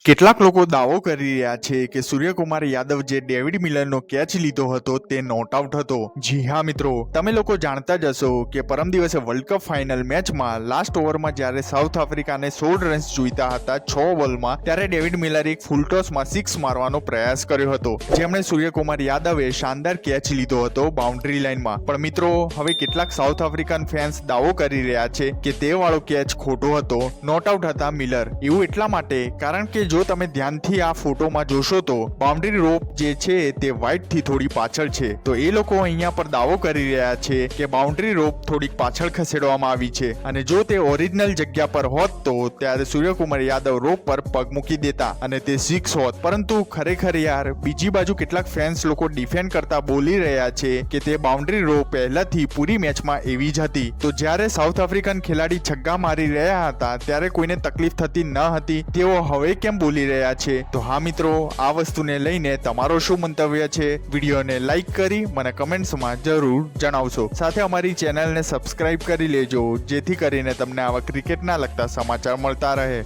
કેટલાક લોકો દાવો કરી રહ્યા છે કે સૂર્યકુમાર યાદવ જે ડેવિડ મિલરનો કેચ લીધો હતો તે નોટ આઉટ હતો। જી હા મિત્રો, તમે લોકો જાણતા જ હશો કે પરમ દિવસે વર્લ્ડ કપ ફાઇનલ મેચમાં લાસ્ટ ઓવરમાં જ્યારે સાઉથ આફ્રિકાને 16 રન્સ જોઈતા હતા 6 બોલમાં, ત્યારે ડેવિડ મિલરે એક ફૂલ ટોસમાં 6 મારવાનો પ્રયાસ કર્યો હતો, જેમણે સૂર્યકુમાર યાદવે શાનદાર કેચ લીધો હતો બાઉન્ડ્રી લાઇનમાં। પણ મિત્રો, હવે કેટલાક સાઉથ આફ્રિકન ફેન્સ દાવો કરી રહ્યા છે કે તે વાળો કેચ ખોટો હતો, નોટ આઉટ હતા મિલર। એવું એટલા માટે કારણ કે જો તમે ધ્યાનથી આ ફોટોમાં જોશો તો બાઉન્ડ્રી રોપ જે છે તે વ્હાઇટ થી થોડી પાછળ છે, તો એ લોકો અહીંયા પર દાવો કરી રહ્યા છે કે બાઉન્ડ્રી રોપ થોડીક પાછળ ખસેડવામાં આવી છે, અને જો તે ઓરિજિનલ જગ્યા પર હોત તો ત્યારે સૂર્યકુમાર યાદવ રોપ પર પગ મૂકી દેતા અને તે 6 હોત। પરંતુ ખરેખર યાર, બીજી બાજુ કેટલાક ફેન્સ લોકો ડિફેન્ડ કરતા બોલી રહ્યા છે કે તે બાઉન્ડ્રી રોપ પહેલાથી પૂરી મેચમાં એવી જ હતી, તો જ્યારે સાઉથ આફ્રિકન ખેલાડી છગ્ગા મારી રહ્યા હતા ત્યારે કોઈને તકલીફ થતી ન હતી, તેઓ હવે કેમ બોલી રહ્યા છે? તો હા મિત્રો, આ વસ્તુને લઈને તમારો શું મંતવ્ય છે? વિડીયોને લાઈક કરી મને કમેન્ટ્સમાં જરૂર જણાવશો। સાથે અમારી ચેનલને સબસ્ક્રાઇબ કરી લેજો, જેથી કરીને તમને આવા ક્રિકેટના લગતા સમાચાર મળતા રહે।